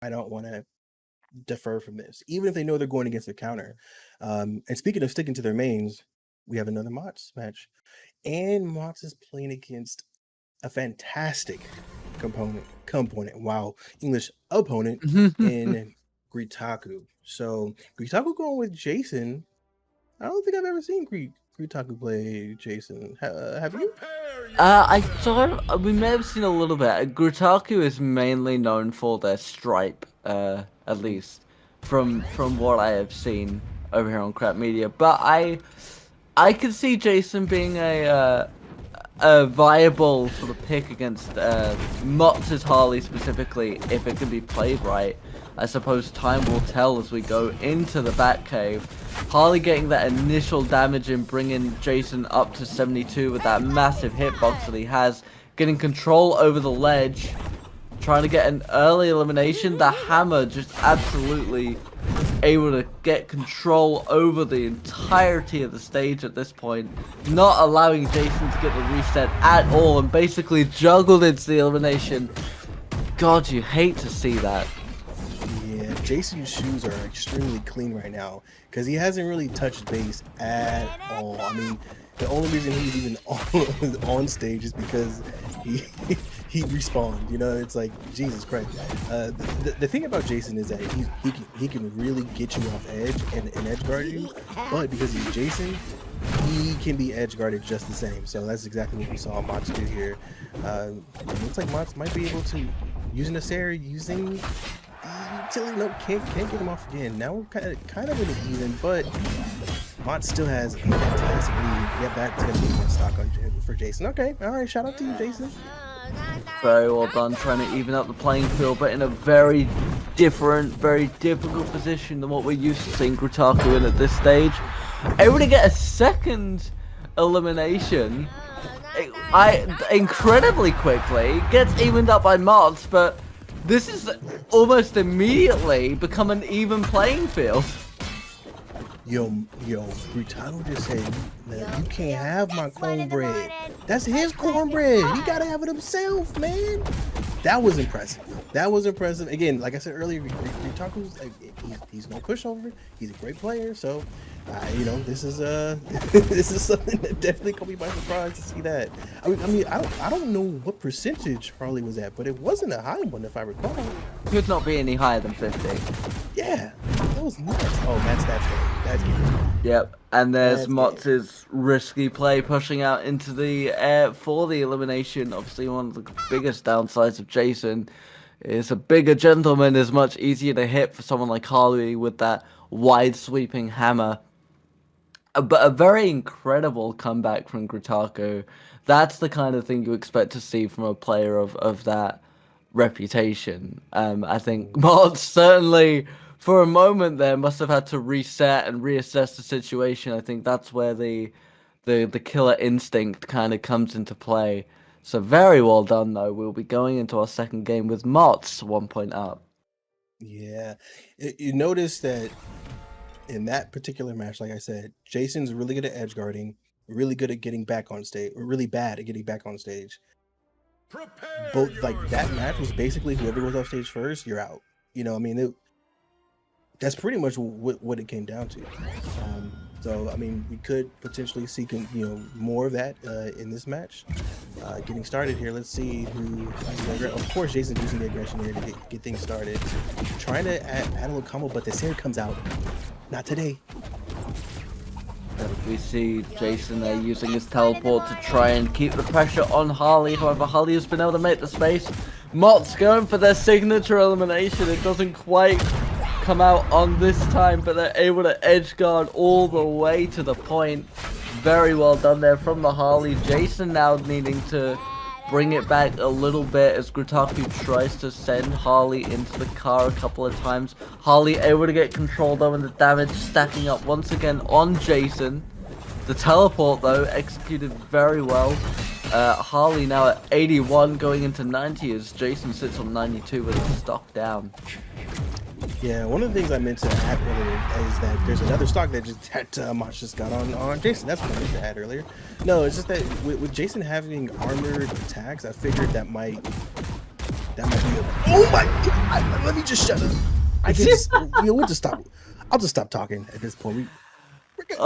I don't want to defer from this, even if they know they're going against a counter. And speaking of sticking to their mains, we have another Motz match, and Motz is playing against a fantastic component. Wow, English opponent in Greetaku. So Greetaku going with Jason. I don't think I've ever seen Greetaku play Jason. Have you? We may have seen a little bit. Greetaku is mainly known for their stripe, at least from what I have seen over here on Crap Media. But I could see Jason being a viable sort of pick against Motz's Harley specifically if it can be played right. I suppose time will tell as we go into the Batcave. Harley getting that initial damage and bringing Jason up to 72 with that massive hitbox that he has. Getting control over the ledge. Trying to get an early elimination. The hammer just absolutely able to get control over the entirety of the stage at this point. Not allowing Jason to get the reset at all and basically juggled into the elimination. God, you hate to see that. Yeah, Jason's shoes are extremely clean right now because he hasn't really touched base at all. I mean, the only reason he's even on stage is because he respawned. You know, it's like Jesus Christ. The thing about Jason is that he can really get you off edge and edge guard you, but because he's Jason, he can be edge guarded just the same. So that's exactly what we saw Motz do here. It looks like Motz might be able to using the Sarah using. Utility, no, can't get him off again. Now we're kind of in an even, but Motz still has a fantastic lead. Yeah, that's gonna be a stock for Jason. Okay, all right, shout out to you, Jason. Very well done, trying to even up the playing field, but in a very different, very difficult position than what we're used to seeing Greetaku in at this stage. Able to get a second elimination, incredibly quickly, gets evened up by Motz, but this is almost immediately become an even playing field. Yo, Greetaku just said, you can't have my cornbread. That's his cornbread. He gotta have it himself, man. That was impressive. That was impressive. Again, like I said earlier, Greetaku's like he's no pushover. He's a great player. So, you know, this is this is something that definitely caught me by surprise to see that. I mean, I don't know what percentage Harley was at, but it wasn't a high one if I recall. Could not be any higher than 50. Yeah, that was nuts. Oh, that's good. Yep, and there's Motz's risky play pushing out into the air for the elimination. Obviously, one of the biggest downsides of Jason is a bigger gentleman is much easier to hit for someone like Harley with that wide sweeping hammer. But a very incredible comeback from Greetaku. That's the kind of thing you expect to see from a player of that reputation. I think Motz certainly, for a moment there, must have had to reset and reassess the situation. I think that's where the killer instinct kind of comes into play. So very well done, though. We'll be going into our second game with Motz 1 point up. Yeah, you notice that in that particular match, like I said, Jason's really good at edge guarding, really good at getting back on stage, or really bad at getting back on stage. Both, like, that match was basically whoever was off stage first, you're out. You know, I mean, that's pretty much what it came down to. So, I mean, we could potentially see, you know, more of that in this match. Getting started here, let's see who. Of course, Jason's using the aggression here to get things started. Trying to add a little combo, but the Sarah comes out. Not today. We see Jason there using his teleport to try and keep the pressure on Harley. However, Harley has been able to make the space. Motz going for their signature elimination. It doesn't quite come out on this time, but they're able to edge guard all the way to the point. Very well done there from the Harley. Jason now needing to bring it back a little bit as Greetaku tries to send Harley into the car a couple of times. Harley able to get control though, and the damage stacking up once again on Jason. The teleport though executed very well. Harley now at 81 going into 90 as Jason sits on 92 with his stock down. Yeah, one of the things I meant to add earlier is that there's another stock that Motz just got on Jason. That's what I meant to add earlier. No, it's just that with Jason having armored attacks, I figured that might That might be oh my god! Let me just shut up. I can just, we'll just stop. I'll just stop talking at this point. We're good.